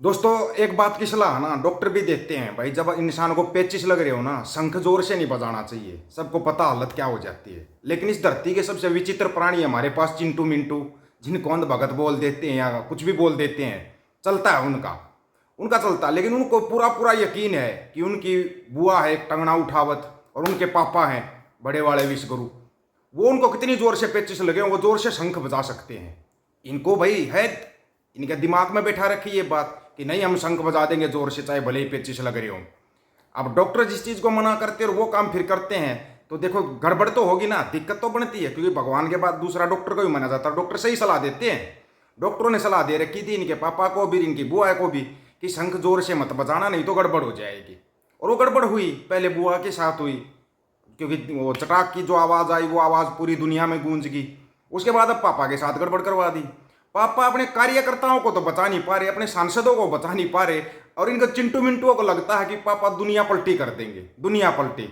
दोस्तों एक बात की सलाह ना डॉक्टर भी देते हैं भाई, जब इंसान को पेचिश लग रहे हो ना, शंख जोर से नहीं बजाना चाहिए। सबको पता हालत क्या हो जाती है। लेकिन इस धरती के सबसे विचित्र प्राणी हमारे पास चिंटू मिंटू, जिनको अंध भगत बोल देते हैं या कुछ भी बोल देते हैं, चलता है उनका। उनका चलता है, लेकिन उनको पूरा पूरा यकीन है कि उनकी बुआ है टंगना उठावत और उनके पापा हैं बड़े वाले विश्वगुरु। वो उनको कितनी जोर से पेचिश लगे वो जोर से शंख बजा सकते हैं। इनको भाई है, इनके दिमाग में बैठा रखी ये बात कि नहीं हम शंख बजा देंगे जोर से, चाहे भले ही पेचिश लग रही हो। अब डॉक्टर जिस चीज़ को मना करते हैं और वो काम फिर करते हैं तो देखो गड़बड़ तो होगी ना, दिक्कत तो बनती है। क्योंकि भगवान के बाद दूसरा डॉक्टर को भी माना जाता है। डॉक्टर सही सलाह देते हैं। डॉक्टरों ने सलाह दे रखी थी इनके पापा को भी इनकी बुआ को भी कि शंख जोर से मत बजाना, नहीं तो गड़बड़ हो जाएगी। और वो गड़बड़ हुई, पहले बुआ के साथ हुई, क्योंकि वो चटाक की जो आवाज़ आई वो आवाज़ पूरी दुनिया में गूंज गई। उसके बाद अब पापा के साथ गड़बड़ करवा दी। पापा अपने कार्यकर्ताओं को तो बचा नहीं पा रहे, अपने सांसदों को बचा नहीं पा रहे, और इनको चिंटू मिंटुओं को लगता है कि पापा दुनिया पलटी कर देंगे, दुनिया पलटी।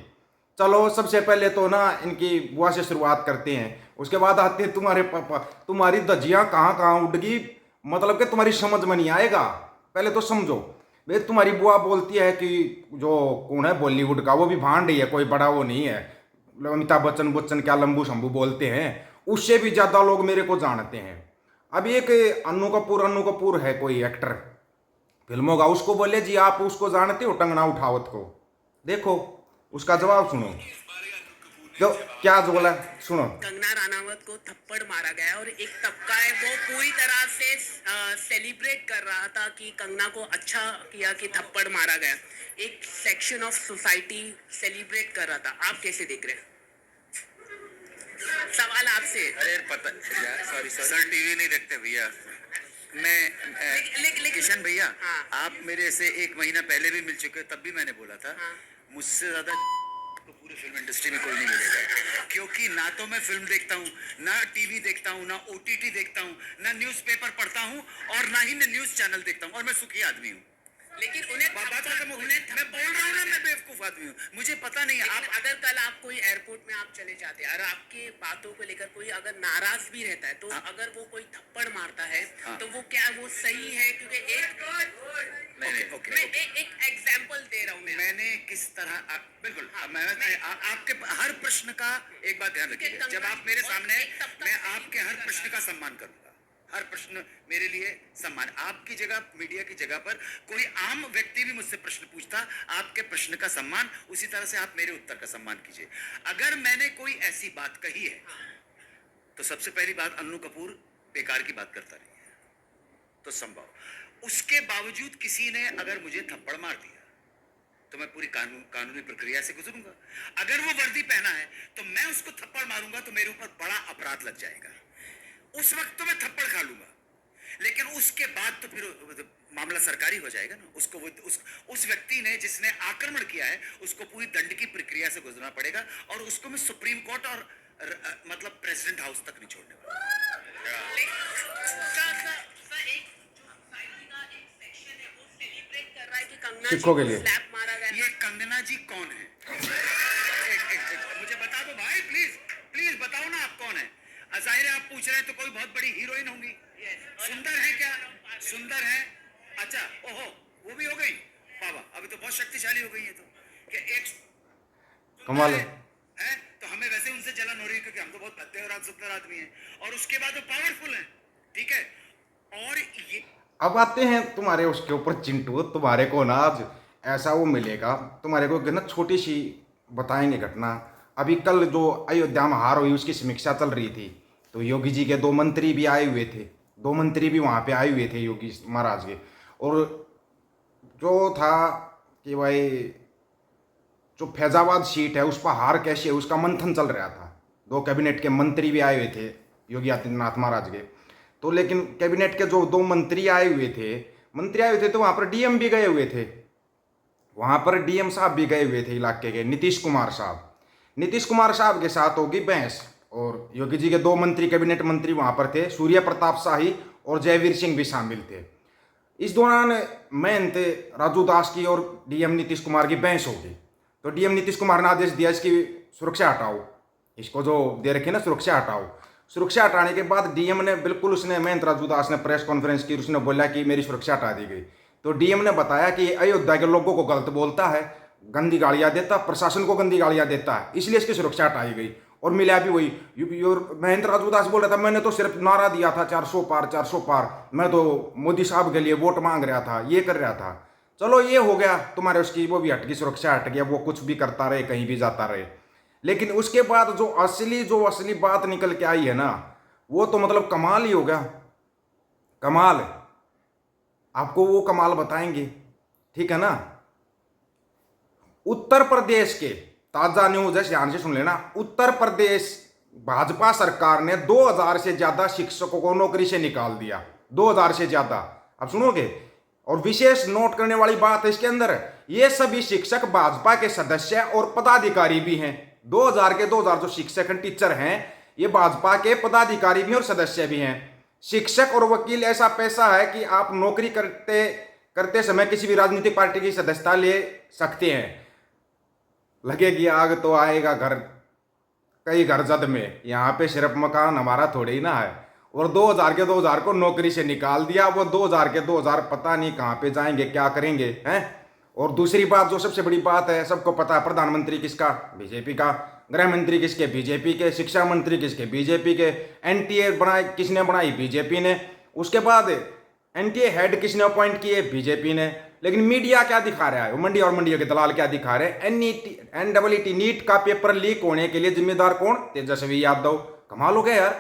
चलो सबसे पहले तो ना इनकी बुआ से शुरुआत करते हैं, उसके बाद आते हैं तुम्हारे पापा। तुम्हारी धज्जियाँ कहाँ कहाँ उड़ गई, मतलब कि तुम्हारी समझ में नहीं आएगा। पहले तो समझो भाई, तुम्हारी बुआ बोलती है कि जो कौन है बॉलीवुड का, वो भी भांड ही है, कोई बड़ा वो नहीं है। अमिताभ बच्चन बच्चन क्या लंबू शंभू बोलते हैं, उससे भी ज़्यादा लोग मेरे को जानते हैं। अब एक अन्नू कपूर है कोई एक्टर फिल्मों का, उसको बोले जी आप उसको जानते हो टंगना उठावत को, देखो उसका जवाब सुनो। जो क्या बोला सुनो। कंगना राणावत को थप्पड़ मारा गया और एक तबका है वो पूरी तरह से सेलिब्रेट कर रहा था कि कंगना को अच्छा किया कि थप्पड़ मारा गया। एक सेक्शन ऑफ सोसाइटी सेलिब्रेट कर रहा था। आप कैसे देख रहे हैं? सवाल आपसे। अरे पता, सॉरी सर टीवी नहीं देखते भैया। मैं किशन भैया, हाँ। आप मेरे से 1 महीना पहले भी मिल चुके, तब भी मैंने बोला था हाँ। मुझसे ज्यादा तो पूरी फिल्म इंडस्ट्री में कोई नहीं मिलेगा। क्योंकि ना तो मैं फिल्म देखता हूँ, ना टीवी देखता हूँ, ना ओटीटी देखता हूँ, ना न्यूज़पेपर पढ़ता हूँ, और ना ही मैं न्यूज़ चैनल देखता हूँ, और मैं सुखी आदमी हूँ। लेकिन उन्हें मैं बोल रहा हूँ ना, मैं बेवकूफ आदमी हूँ, मुझे पता नहीं है। आप आप अगर कल आप कोई एयरपोर्ट में आप चले जाते हैं और आपके बातों को लेकर कोई अगर नाराज भी रहता है तो हाँ। अगर वो कोई थप्पड़ मारता है हाँ। तो वो क्या वो सही है? क्योंकि नहीं, ओके, मैं एक एग्जांपल दे रहा हूँ। मैंने किस तरह बिल्कुल हाँ, आपके हर प्रश्न का एक बात ध्यान रखिए, जब आप मेरे सामने, मैं आपके हर प्रश्न का सम्मान करूंगा। हर प्रश्न मेरे लिए सम्मान। आपकी जगह, मीडिया की जगह पर कोई आम व्यक्ति भी मुझसे प्रश्न पूछता, आपके प्रश्न का सम्मान, उसी तरह से आप मेरे उत्तर का सम्मान कीजिए। अगर मैंने कोई ऐसी बात कही है तो सबसे पहली बात, अन्नू कपूर बेकार की बात करता नहीं है तो संभव। उसके बावजूद किसी ने अगर मुझे थप्पड़ मार दिया तो मैं पूरी कानूनी प्रक्रिया से गुजरूंगा। अगर वो वर्दी पहना है तो मैं उसको थप्पड़ मारूंगा तो मेरे ऊपर बड़ा अपराध लग जाएगा। उस वक्त तो मैं थप्पड़ खा लूंगा, लेकिन उसके बाद तो फिर मामला सरकारी हो जाएगा ना। उसको उस व्यक्ति ने जिसने आक्रमण किया है उसको पूरी दंड की प्रक्रिया से गुजरना पड़ेगा, और उसको मैं सुप्रीम कोर्ट और मतलब प्रेसिडेंट हाउस तक नहीं छोड़ने वाला। सिखों के लिए स्लैप मारा गया। ये कंगना जी कौन है? मुझे बता दो भाई, प्लीज प्लीज बताओ ना, आप कौन है? जाहिर है आप पूछ रहे हैं तो कोई बहुत बड़ी हीरोइन होंगी। सुंदर है क्या? सुंदर है, अच्छा, ओहो, वो भी हो गई। बाबा अभी तो बहुत शक्तिशाली हो गई है। तो क्या एक कमाल है। है तो हमें वैसे उनसे जलन हो रही है क्योंकि हम तो बहुत भद्दे और सुंदर आदमी हैं, और उसके बाद वो पावरफुल हैं, ठीक है। और ये अब आते हैं तुम्हारे उसके ऊपर चिंटू, तुम्हारे को ना आज ऐसा वो मिलेगा। तुम्हारे को ना छोटी सी बताएंगे घटना। अभी कल जो अयोध्या में हार हुई उसकी समीक्षा चल रही थी, तो योगी जी के 2 मंत्री भी आए हुए थे। 2 मंत्री भी वहाँ पे आए हुए थे योगी महाराज के। और जो था कि भाई जो फैजाबाद सीट है उस पर हार कैसे है उसका मंथन चल रहा था। 2 कैबिनेट के मंत्री भी आए हुए थे योगी आदित्यनाथ महाराज के। तो लेकिन कैबिनेट के जो 2 मंत्री आए हुए थे तो वहाँ पर डीएम भी गए हुए थे। वहाँ पर डीएम साहब भी गए हुए थे इलाके के, नीतीश कुमार साहब। नीतीश कुमार साहब के साथ होगी बहस, और योगी जी के 2 मंत्री कैबिनेट मंत्री वहाँ पर थे, सूर्य प्रताप शाही और जयवीर सिंह भी शामिल थे। इस दौरान महंत राजू दास की और डीएम नीतीश कुमार की बहस होगी। तो डीएम नीतीश कुमार ने आदेश दिया इसकी सुरक्षा हटाओ, इसको जो दे रखी ना सुरक्षा हटाओ। सुरक्षा हटाने के बाद डीएम ने बिल्कुल, उसने महंत राजू दास ने प्रेस कॉन्फ्रेंस की, उसने बोला कि मेरी सुरक्षा हटा दी गई। तो डीएम ने बताया कि अयोध्या के लोगों को गलत बोलता है, गंदी गालियां देता, प्रशासन को गंदी गालियां देता है, इसलिए इसकी सुरक्षा हटाई गई। और मिला भी वही। यूपी और महेंद्र राज उदास बोल रहा था, मैंने तो सिर्फ नारा दिया था 400 पार 400 पार, मैं तो मोदी साहब के लिए वोट मांग रहा था, ये कर रहा था। चलो ये हो गया तुम्हारे, उसकी वो भी हट गई, सुरक्षा हट गया, वो कुछ भी करता रहे, कहीं भी जाता रहे। लेकिन उसके बाद जो असली बात निकल के आई है ना, वो तो मतलब कमाल ही हो गया। कमाल, आपको वो कमाल बताएंगे, ठीक है ना। उत्तर प्रदेश के ताजा न्यूज है, ध्यान से सुन लेना। उत्तर प्रदेश भाजपा सरकार ने 2000 से ज्यादा शिक्षकों को नौकरी से निकाल दिया, 2000 से ज्यादा। अब सुनोगे, और विशेष नोट करने वाली बात है इसके अंदर, ये सभी शिक्षक भाजपा के सदस्य और पदाधिकारी भी हैं। 2000 के 2000 जो शिक्षक हैं, टीचर हैं, ये भाजपा के पदाधिकारी भी और सदस्य भी हैं। शिक्षक और वकील ऐसा पैसा है कि आप नौकरी करते समय किसी भी राजनीतिक पार्टी की सदस्यता ले सकते हैं। लगेगी आग तो आएगा घर, कई घर जद में, यहाँ पे सिर्फ मकान हमारा थोड़े ही ना है। और 2000 के 2000 को नौकरी से निकाल दिया, वो 2000 के 2000 पता नहीं कहाँ पे जाएंगे, क्या करेंगे, हैं। और दूसरी बात, जो सबसे बड़ी बात है, सबको पता है, प्रधानमंत्री किसका, बीजेपी का, गृह मंत्री किसके, बीजेपी के, शिक्षा मंत्री किसके, बीजेपी के, एनटीए किसने बनाई, बीजेपी ने। उसके बाद एनटीए हेड किसने अपॉइंट किए, बीजेपी ने। लेकिन मीडिया क्या दिखा रहा है, मंडी और मंडियों के दलाल क्या दिखा रहे हैं, एनडब्ल्यूटी नीट का पेपर लीक होने के लिए जिम्मेदार कौन, तेजस्वी यादव। कमाल हो गया यार,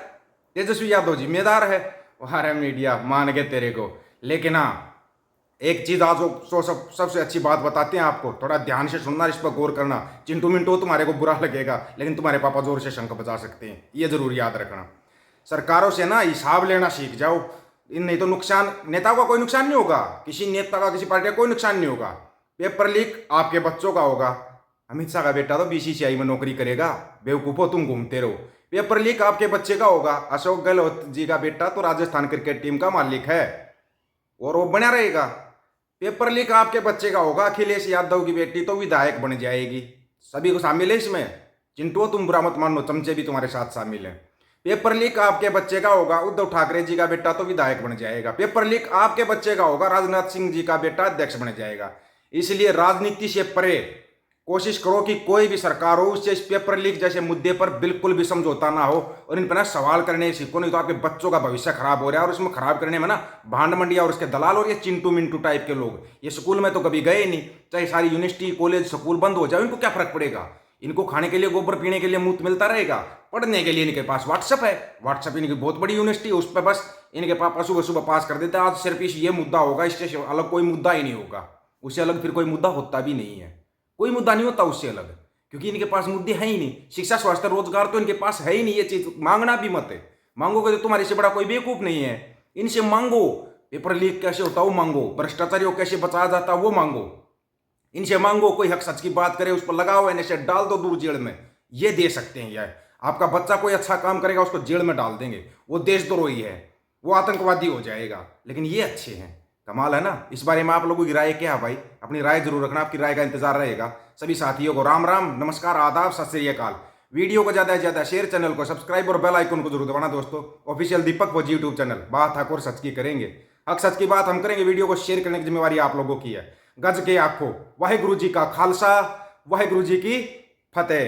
तेजस्वी यादव जिम्मेदार है। अरे मीडिया मान गए तेरे को। लेकिन हाँ, एक चीज आज सबसे अच्छी बात बताते हैं आपको, थोड़ा ध्यान से सुनना, इस पर गौर करना। चिंटू मिंटू तुम्हारे को बुरा लगेगा, लेकिन तुम्हारे पापा जोर से शंख बजा सकते हैं, ये जरूर याद रखना। सरकारों से ना हिसाब लेना सीख जाओ, नहीं तो नुकसान, नेताओं का कोई नुकसान नहीं होगा, किसी नेता का, किसी पार्टी का कोई नुकसान नहीं होगा। पेपर लीक आपके बच्चों का होगा। अमित शाह का बेटा तो बीसीसीआई में नौकरी करेगा, बेवकूफो तुम घूमते रहो। पेपर लीक आपके बच्चे का होगा। अशोक गहलोत जी का बेटा तो राजस्थान क्रिकेट टीम का मालिक है और वो बना रहेगा। पेपर लीक आपके बच्चे का होगा। अखिलेश यादव की बेटी तो विधायक बन जाएगी। सभी को शामिल है इसमें। चिंटू तुम बुरा मत मानो, चमचे भी तुम्हारे साथ शामिल हैं। पेपर लीक आपके बच्चे का होगा। उद्धव ठाकरे जी का बेटा तो विधायक बन जाएगा। पेपर लीक आपके बच्चे का होगा। राजनाथ सिंह जी का बेटा अध्यक्ष बन जाएगा। इसलिए राजनीति से परे कोशिश करो कि कोई भी सरकार हो उससे इस पेपर लीक जैसे मुद्दे पर बिल्कुल भी समझौता ना हो और इन पर ना सवाल करने सीखो, नहीं तो आपके बच्चों का भविष्य खराब हो रहा है। और इसमें खराब करने में ना भांड मंडिया और उसके दलाल और ये चिंटू मिंटू टाइप के लोग, ये स्कूल में तो कभी गए नहीं, चाहे सारी यूनिवर्सिटी कॉलेज स्कूल बंद हो जाए, इनको क्या फर्क पड़ेगा। इनको खाने के लिए गोबर, पीने के लिए मुफ्त मिलता रहेगा, पढ़ने के लिए इनके पास व्हाट्सएप है। व्हाट्सएप इनकी बहुत बड़ी यूनिवर्सिटी है, उस पर बस इनके पापा सुबह सुबह पास कर देते हैं। आज सिर्फ ये मुद्दा होगा, इससे अलग कोई मुद्दा ही नहीं होगा। उससे अलग फिर कोई मुद्दा होता भी नहीं है, कोई मुद्दा नहीं होता उससे अलग, क्योंकि इनके पास मुद्दे हैं ही नहीं। शिक्षा, स्वास्थ्य, रोजगार तो इनके पास है ही नहीं। ये चीज मांगना भी मत है, मांगोगे तो तुम्हारे से बड़ा कोई बेवकूफ नहीं है। इनसे मांगो, पेपर लीक कैसे होता वो मांगो, भ्रष्टाचारियों कैसे बचाया जाता वो मांगो। इनसे मांगो, कोई हक सच की बात करे उस पर लगाओ, इनसे डाल दो दूर जेल में, ये दे सकते हैं। यार आपका बच्चा कोई अच्छा काम करेगा उसको जेल में डाल देंगे, वो देशद्रोही है, वो आतंकवादी हो जाएगा। लेकिन ये अच्छे हैं, कमाल है ना। इस बारे में आप लोगों की राय क्या है भाई, अपनी राय जरूर रखना, आपकी राय का इंतजार रहेगा। सभी साथियों को राम राम, नमस्कार, आदाब, सत श्री अकाल। वीडियो को ज्यादा से ज्यादा शेयर, चैनल को सब्सक्राइब और बेल आइकन को जरूर दबाना दोस्तों। ऑफिशियल दीपक भोज यूट्यूब चैनल, बात हक और सच की करेंगे, हक सच की बात हम करेंगे। वीडियो को शेयर करने की जिम्मेवारी आप लोगों की है। गज के आखो, वाहिगुरु जी का खालसा, वाहिगुरु जी की फतेह।